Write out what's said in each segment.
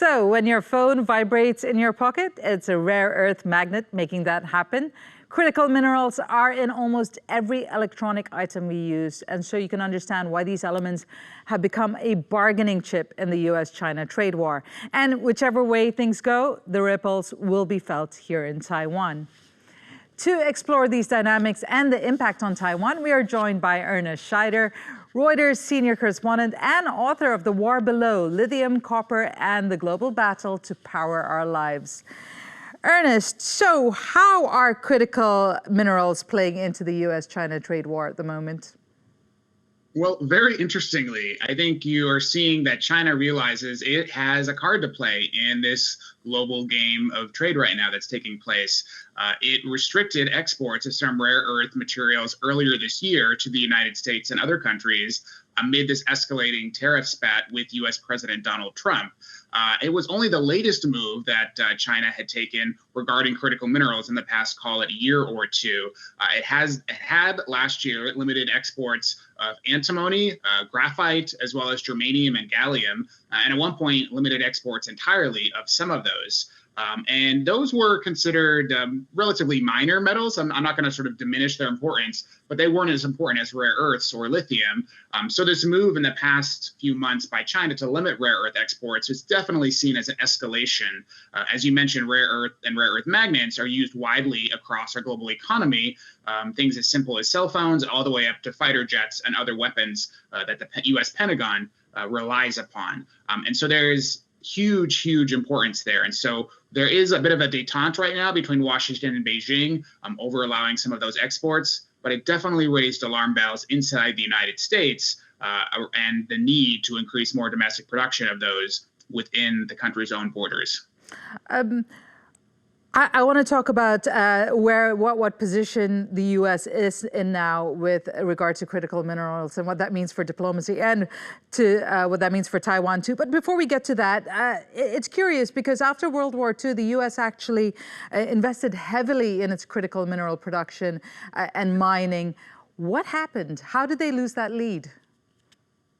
So when your phone vibrates in your pocket, it's a rare earth magnet making that happen. Critical minerals are in almost every electronic item we use, and so you can understand why these elements have become a bargaining chip in the US-China trade war. And whichever way things go, the ripples will be felt here in Taiwan. To explore these dynamics and the impact on Taiwan, we are joined by Ernest Scheyder, Reuters senior correspondent and author of The War Below: Lithium, Copper, and the Global Battle to Power Our Lives. Ernest, so how are critical minerals playing into the US-China trade war at the moment? Well, very interestingly, I think you are seeing that China realizes it has a card to play in this global game of trade right now that's taking place. It restricted exports of some rare earth materials earlier this year to the United States and other countries amid this escalating tariff spat with U.S. President Donald Trump. It was only the latest move that China had taken regarding critical minerals in the past, call it, year or two. It had last year limited exports of antimony, graphite, as well as germanium and gallium, and at one point limited exports entirely of some of those. And those were considered relatively minor metals. I'm not going to sort of diminish their importance, but they weren't as important as rare earths or lithium. So this move in the past few months by China to limit rare earth exports is definitely seen as an escalation. As you mentioned, rare earth and rare earth magnets are used widely across our global economy. Things as simple as cell phones all the way up to fighter jets and other weapons that the U.S. Pentagon relies upon. And so there's huge importance there. And so there is a bit of a detente right now between Washington and Beijing over allowing some of those exports, but it definitely raised alarm bells inside the United States and the need to increase more domestic production of those within the country's own borders. I want to talk about what position the U.S. is in now with regard to critical minerals and what that means for diplomacy and to what that means for Taiwan too. But before we get to that, it's curious because after World War II, the U.S. actually invested heavily in its critical mineral production and mining. What happened? How did they lose that lead?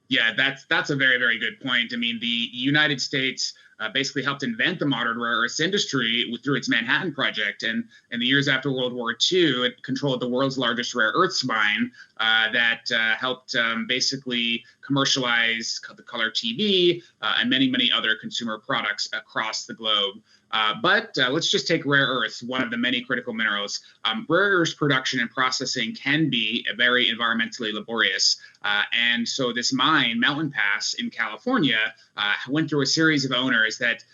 Yeah, that's a very good point. I mean, the United States basically helped invent the modern rare earths industry through its Manhattan Project. And in the years after World War II, it controlled the world's largest rare earths mine that helped basically commercialize the color TV and many other consumer products across the globe. But let's just take rare earths, one of the many critical minerals. Rare earths production and processing can be very environmentally laborious. And so this mine, Mountain Pass in California, went through a series of owners that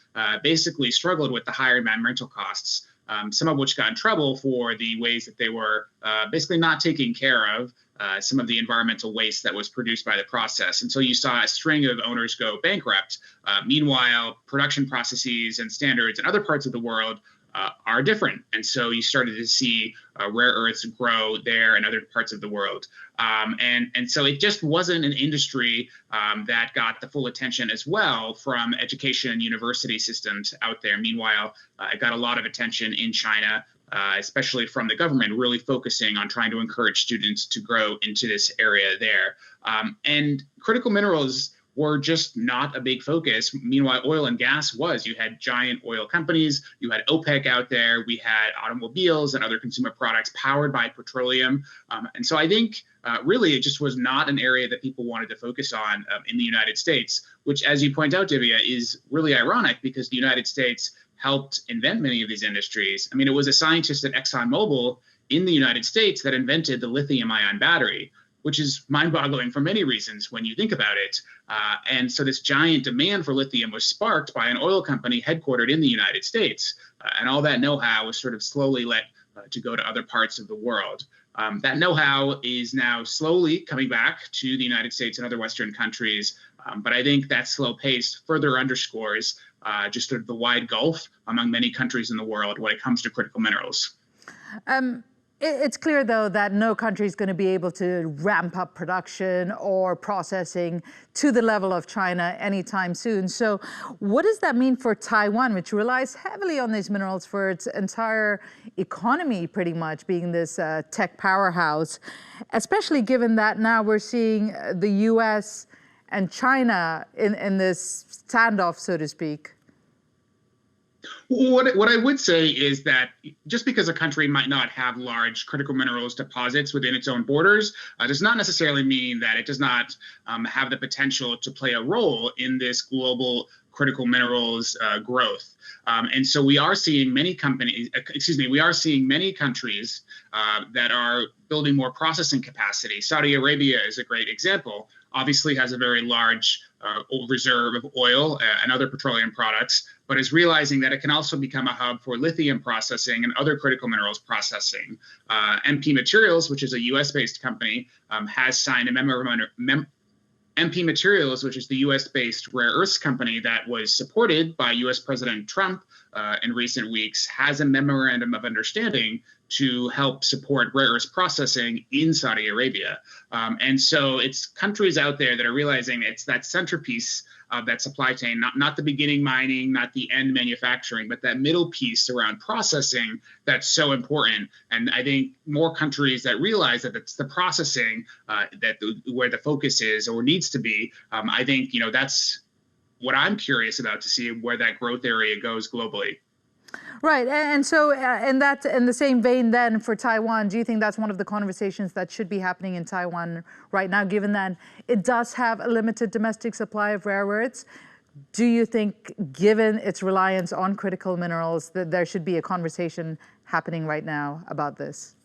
basically struggled with the higher environmental costs, some of which got in trouble for the ways that they were basically not taking care of some of the environmental waste that was produced by the process. And so you saw a string of owners go bankrupt. Meanwhile, production processes and standards in other parts of the world are different. And so you started to see rare earths grow there and other parts of the world. And so it just wasn't an industry that got the full attention as well from education and university systems out there. Meanwhile, it got a lot of attention in China, especially from the government, really focusing on trying to encourage students to grow into this area there. And critical minerals were just not a big focus. Meanwhile, oil and gas was. You had giant oil companies, you had OPEC out there, we had automobiles and other consumer products powered by petroleum. And so I think really it just was not an area that people wanted to focus on in the United States, which, as you point out, Divya, is really ironic because the United States helped invent many of these industries. I mean, it was a scientist at ExxonMobil in the United States that invented the lithium-ion battery, which is mind-boggling for many reasons when you think about it. And so this giant demand for lithium was sparked by an oil company headquartered in the United States. And all that know-how was sort of slowly let to go to other parts of the world. That know-how is now slowly coming back to the United States and other Western countries. But I think that slow pace further underscores just sort of the wide gulf among many countries in the world when it comes to critical minerals. It's clear, though, that no country is going to be able to ramp up production or processing to the level of China anytime soon. So what does that mean for Taiwan, which relies heavily on these minerals for its entire economy, pretty much being this tech powerhouse, especially given that now we're seeing the U.S. and China in this standoff, so to speak? What I would say is that just because a country might not have large critical minerals deposits within its own borders does not necessarily mean that it does not have the potential to play a role in this global critical minerals growth. And so we are seeing many we are seeing many countries that are building more processing capacity. Saudi Arabia is a great example. Obviously has a very large reserve of oil and other petroleum products, but is realizing that it can also become a hub for lithium processing and other critical minerals processing. MP Materials, which is a US-based company, has signed a MP Materials, which is the US-based rare earths company that was supported by US President Trump in recent weeks, has a memorandum of understanding to help support rare earths processing in Saudi Arabia. And so it's countries out there that are realizing it's that centerpiece of that supply chain, not the beginning mining, not the end manufacturing, but that middle piece around processing that's so important. And I think more countries that realize that it's the processing where the focus is or needs to be. I think that's what I'm curious about, to see where that growth area goes globally. Right, and so in the same vein then for Taiwan, do you think that's one of the conversations that should be happening in Taiwan right now, given that it does have a limited domestic supply of rare earths? Do you think, given its reliance on critical minerals, that there should be a conversation happening right now about this?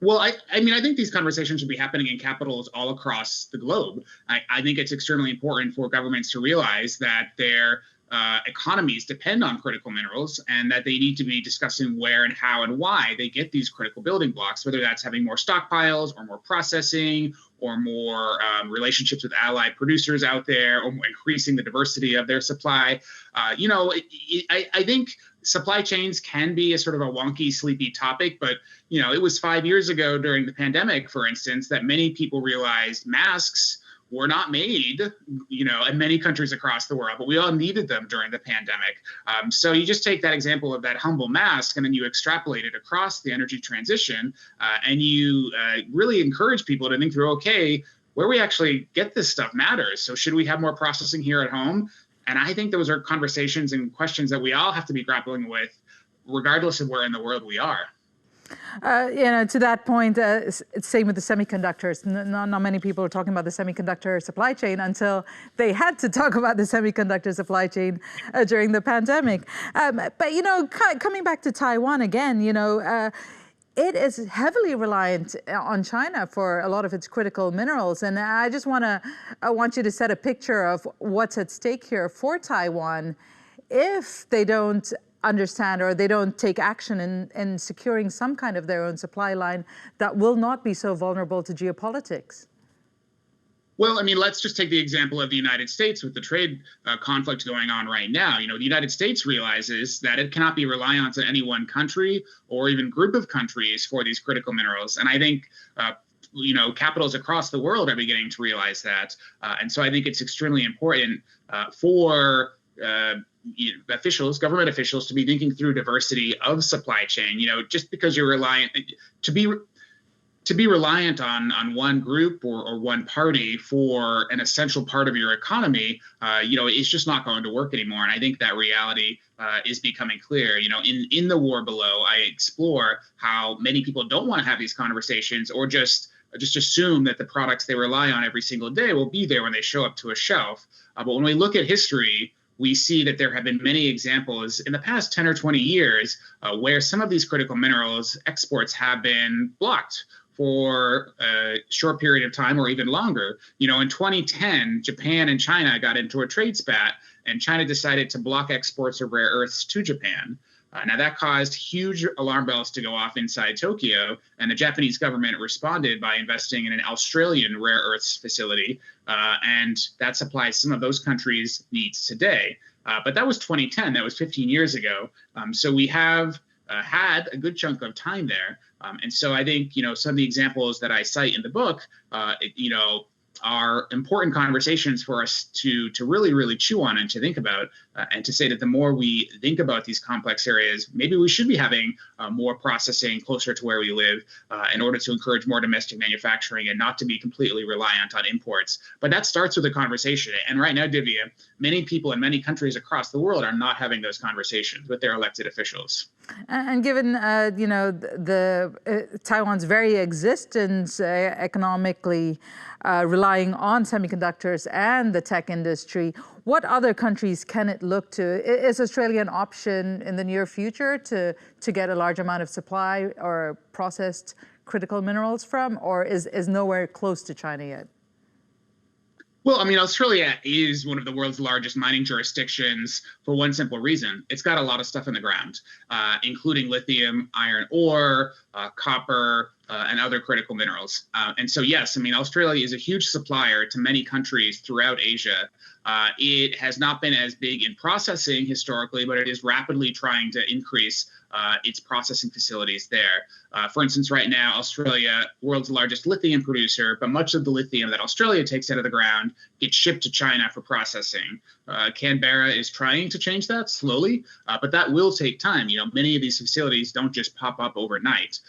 Well, I mean, I think these conversations should be happening in capitals all across the globe. I think it's extremely important for governments to realize that their economies depend on critical minerals, and that they need to be discussing where and how and why they get these critical building blocks, whether that's having more stockpiles or more processing or more relationships with allied producers out there, or increasing the diversity of their supply. I think supply chains can be a sort of a wonky, sleepy topic, but it was 5 years ago during the pandemic, for instance, that many people realized masks were not made, in many countries across the world, but we all needed them during the pandemic. So you just take that example of that humble mask, and then you extrapolate it across the energy transition, and you really encourage people to think through, okay, where we actually get this stuff matters. So should we have more processing here at home? And I think those are conversations and questions that we all have to be grappling with, regardless of where in the world we are. To that point, it's same with the semiconductors. Not many people are talking about the semiconductor supply chain until they had to talk about the semiconductor supply chain during the pandemic. But coming back to Taiwan again, it is heavily reliant on China for a lot of its critical minerals, and I want you to set a picture of what's at stake here for Taiwan if they don't understand or they don't take action in securing some kind of their own supply line that will not be so vulnerable to geopolitics. Well, I mean, let's just take the example of the United States with the trade conflict going on right now. The United States realizes that it cannot be reliant on any one country or even group of countries for these critical minerals. And I think capitals across the world are beginning to realize that. And so I think it's extremely important for government officials to be thinking through diversity of supply chain. Just because you're reliant to be reliant on one group or one party for an essential part of your economy, it's just not going to work anymore. And I think that reality is becoming clear. In the war below, I explore how many people don't want to have these conversations, or just assume that the products they rely on every single day will be there when they show up to a shelf. But when we look at history, we see that there have been many examples in the past 10 or 20 years where some of these critical minerals exports have been blocked for a short period of time or even longer. In 2010, Japan and China got into a trade spat, and China decided to block exports of rare earths to Japan. Now, that caused huge alarm bells to go off inside Tokyo, and the Japanese government responded by investing in an Australian rare earths facility, and that supplies some of those countries' needs today. But that was 2010. That was 15 years ago. So we have had a good chunk of time there. And so I think, some of the examples that I cite in the book, are important conversations for us to really, really chew on and to think about, and to say that the more we think about these complex areas, maybe we should be having more processing closer to where we live in order to encourage more domestic manufacturing and not to be completely reliant on imports. But that starts with a conversation. And right now, Divya, many people in many countries across the world are not having those conversations with their elected officials. And given, Taiwan's very existence economically relying on semiconductors and the tech industry, what other countries can it look to? Is Australia an option in the near future to get a large amount of supply or processed critical minerals from, or is nowhere close to China yet? Well, I mean, Australia is one of the world's largest mining jurisdictions for one simple reason. It's got a lot of stuff in the ground, including lithium, iron ore, copper, and other critical minerals. And so, yes, I mean, Australia is a huge supplier to many countries throughout Asia. It has not been as big in processing historically, but it is rapidly trying to increase its processing facilities there. For instance, right now, Australia, world's largest lithium producer, but much of the lithium that Australia takes out of the ground gets shipped to China for processing. Canberra is trying to change that slowly, but that will take time. You know, many of these facilities don't just pop up overnight.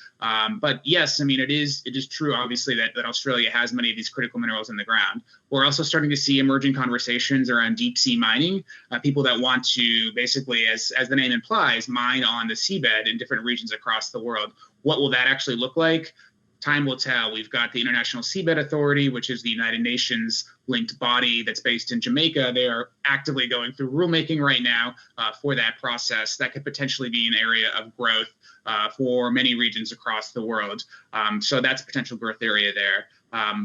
But yes, I mean, it is true, obviously, that Australia has many of these critical minerals in the ground. We're also starting to see emerging conversations around deep sea mining, people that want to basically, as the name implies, mine on the seabed in different regions across the world. What will that actually look like? Time will tell. We've got the International Seabed Authority, which is the United Nations linked body that's based in Jamaica. They are actively going through rulemaking right now for that process. That could potentially be an area of growth for many regions across the world. So that's a potential growth area there.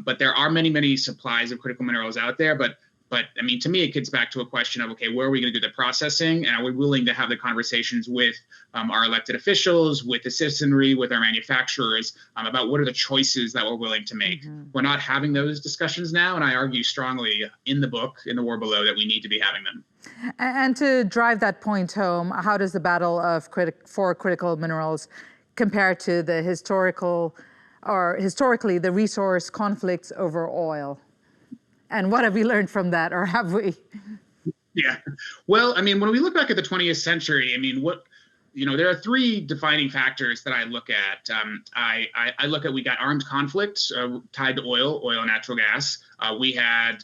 But there are many, many supplies of critical minerals out there. But I mean, to me, it gets back to a question of, okay, where are we going to do the processing? And are we willing to have the conversations with our elected officials, with the citizenry, with our manufacturers about what are the choices that we're willing to make? Mm-hmm. We're not having those discussions now. And I argue strongly in the book, in The War Below, that we need to be having them. And to drive that point home, how does the battle for critical minerals compare to the historically the resource conflicts over oil? And what have we learned from that, or have we? Yeah. Well, I mean, when we look back at the 20th century, I mean, there are three defining factors that I look at. I look at, we got armed conflict tied to oil and natural gas. We had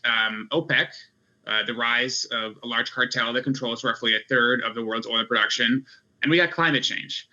OPEC, the rise of a large cartel that controls roughly a third of the world's oil production. And we got climate change.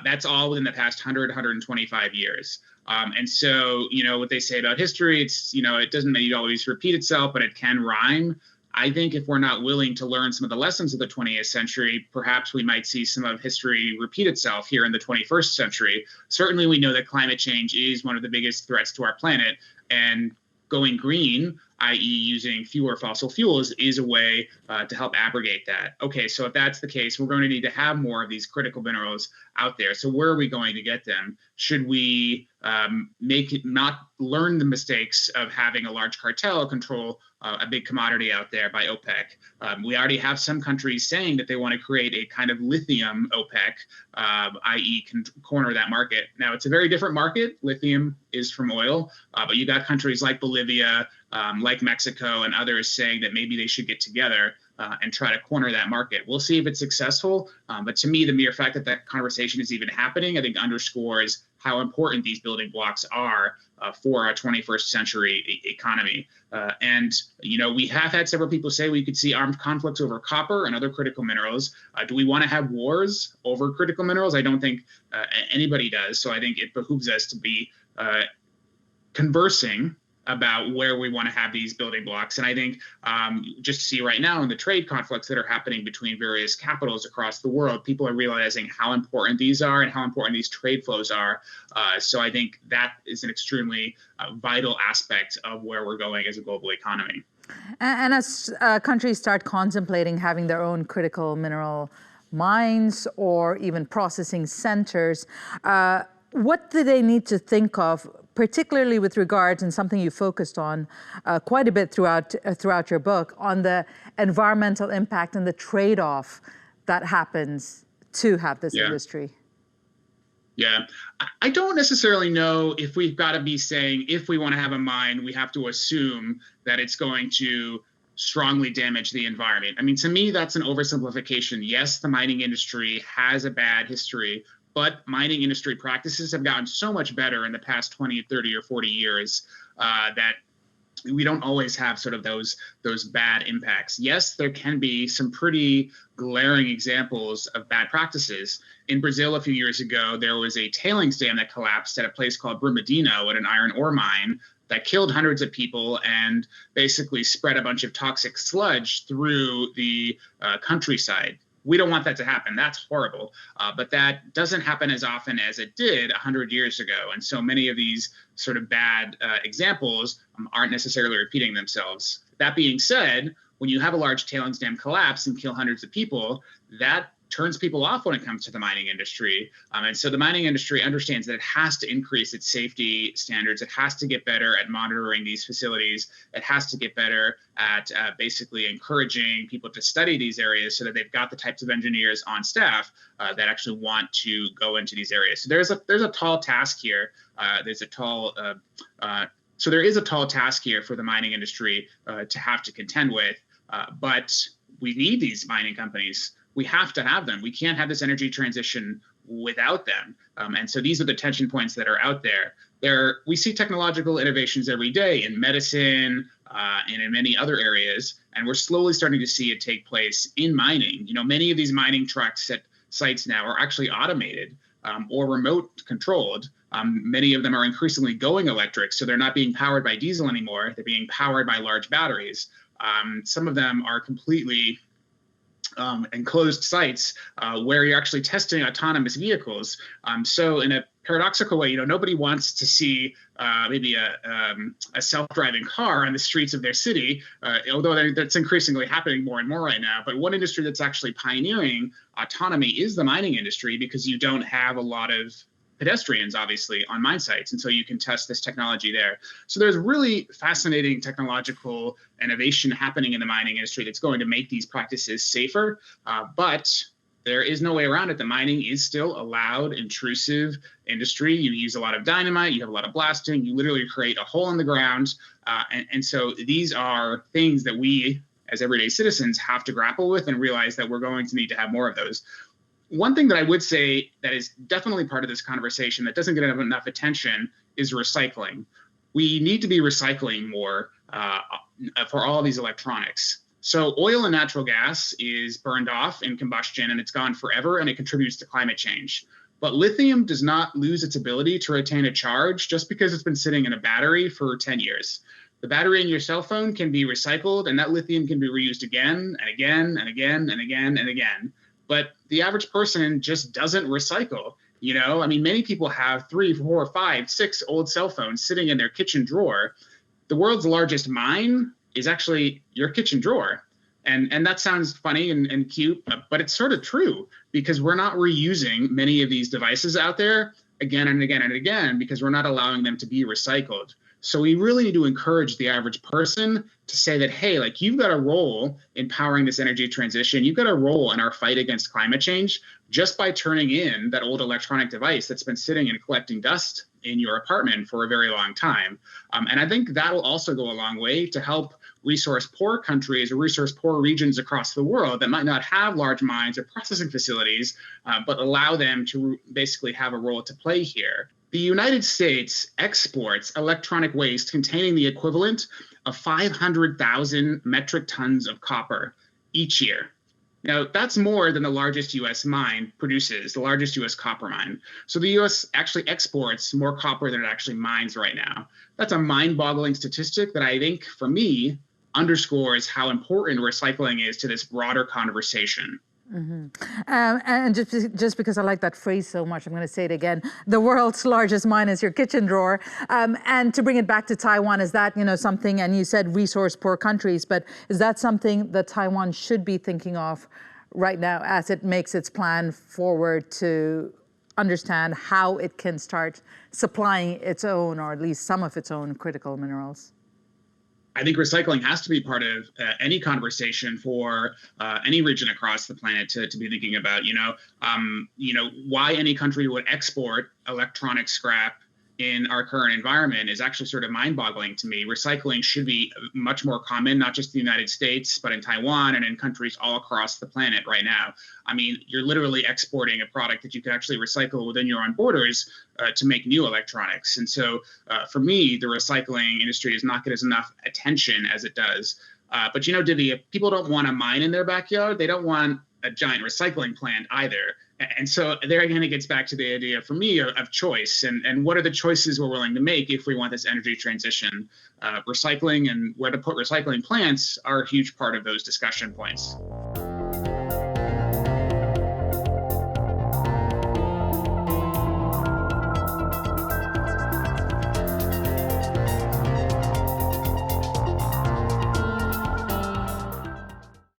That's all within the past 125 years. And so, what they say about history, it's, it doesn't need to always repeat itself, but it can rhyme. I think if we're not willing to learn some of the lessons of the 20th century, perhaps we might see some of history repeat itself here in the 21st century. Certainly, we know that climate change is one of the biggest threats to our planet, and going green, i.e. using fewer fossil fuels, is a way to help abrogate that. Okay, so if that's the case, we're going to need to have more of these critical minerals out there. So where are we going to get them? Should we not learn the mistakes of having a large cartel control a big commodity out there by OPEC? We already have some countries saying that they want to create a kind of lithium OPEC, i.e. corner that market. Now, it's a very different market. Lithium is from oil, but you got countries like Bolivia, like Mexico and others saying that maybe they should get together and try to corner that market. We'll see if it's successful. But to me, the mere fact that that conversation is even happening, I think underscores how important these building blocks are for our 21st century economy. And we have had several people say we could see armed conflicts over copper and other critical minerals. Do we want to have wars over critical minerals? I don't think anybody does. So I think it behooves us to be conversing about where we want to have these building blocks. And I think just to see right now in the trade conflicts that are happening between various capitals across the world, people are realizing how important these are and how important these trade flows are. So I think that is an extremely vital aspect of where we're going as a global economy. And as countries start contemplating having their own critical mineral mines or even processing centers, what do they need to think of, particularly with regards, and something you focused on quite a bit throughout your book, on the environmental impact and the trade-off that happens to have this industry? Yeah, I don't necessarily know if we've got to be saying if we want to have a mine, we have to assume that it's going to strongly damage the environment. I mean, to me, that's an oversimplification. Yes, the mining industry has a bad history, but mining industry practices have gotten so much better in the past 20, 30, or 40 years that we don't always have sort of those bad impacts. Yes, there can be some pretty glaring examples of bad practices. In Brazil a few years ago, there was a tailings dam that collapsed at a place called Brumadinho at an iron ore mine that killed hundreds of people and basically spread a bunch of toxic sludge through the countryside. We don't want that to happen. That's horrible. But that doesn't happen as often as it did 100 years ago. And so many of these sort of bad examples aren't necessarily repeating themselves. That being said, when you have a large tailings dam collapse and kill hundreds of people, that turns people off when it comes to the mining industry. And so the mining industry understands that it has to increase its safety standards. It has to get better at monitoring these facilities. It has to get better at basically encouraging people to study these areas so that they've got the types of engineers on staff that actually want to go into these areas. So there's a tall task here. So there is a tall task here for the mining industry to have to contend with, but we need these mining companies. We have to have them. We can't have this energy transition without them. And so these are the tension points that are out there. We see technological innovations every day in medicine and in many other areas, and we're slowly starting to see it take place in mining. You know, many of these mining trucks at sites now are actually automated or remote controlled. Many of them are increasingly going electric, so they're not being powered by diesel anymore. They're being powered by large batteries. Some of them are completely enclosed sites where you're actually testing autonomous vehicles. So in a paradoxical way, you know, nobody wants to see maybe a self-driving car on the streets of their city, although that's increasingly happening more and more right now. But one industry that's actually pioneering autonomy is the mining industry, because you don't have a lot of pedestrians, obviously, on mine sites. And so you can test this technology there. So there's really fascinating technological innovation happening in the mining industry that's going to make these practices safer. But there is no way around it. The mining is still a loud, intrusive industry. You use a lot of dynamite, you have a lot of blasting, you literally create a hole in the ground. And so these are things that we, as everyday citizens, have to grapple with and realize that we're going to need to have more of those. One thing that I would say that is definitely part of this conversation that doesn't get enough attention is recycling. We need to be recycling more for all of these electronics. So oil and natural gas is burned off in combustion and it's gone forever, and it contributes to climate change. But lithium does not lose its ability to retain a charge just because it's been sitting in a battery for 10 years. The battery in your cell phone can be recycled, and that lithium can be reused again and again and again and again and again. But the average person just doesn't recycle. You know, I mean, many people have 3, 4, 5, 6 old cell phones sitting in their kitchen drawer. The world's largest mine is actually your kitchen drawer. And that sounds funny and cute, but it's sort of true, because we're not reusing many of these devices out there again and again and again because we're not allowing them to be recycled. So we really need to encourage the average person to say that, hey, like, you've got a role in powering this energy transition. You've got a role in our fight against climate change just by turning in that old electronic device that's been sitting and collecting dust in your apartment for a very long time. And I think that will also go a long way to help resource-poor countries or resource-poor regions across the world that might not have large mines or processing facilities, but allow them to basically have a role to play here. The United States exports electronic waste containing the equivalent of 500,000 metric tons of copper each year. Now, that's more than the largest U.S. mine produces, the largest U.S. copper mine. So the U.S. actually exports more copper than it actually mines right now. That's a mind-boggling statistic that I think, for me, underscores how important recycling is to this broader conversation. Mm-hmm. And just because I like that phrase so much, I'm going to say it again. The world's largest mine is your kitchen drawer. And to bring it back to Taiwan, is that, you know, something, and you said resource poor countries, but is that something that Taiwan should be thinking of right now as it makes its plan forward to understand how it can start supplying its own, or at least some of its own, critical minerals? I think recycling has to be part of any conversation for any region across the planet to be thinking about. Why any country would export electronic scrap in our current environment is actually sort of mind-boggling to me. Recycling should be much more common, not just in the United States, but in Taiwan and in countries all across the planet right now. I mean, you're literally exporting a product that you can actually recycle within your own borders to make new electronics. And so for me, the recycling industry does not get as enough attention as it does. But Divya, people don't want a mine in their backyard. They don't want a giant recycling plant either. And so there again, it gets back to the idea for me of choice and what are the choices we're willing to make if we want this energy transition. Recycling and where to put recycling plants are a huge part of those discussion points.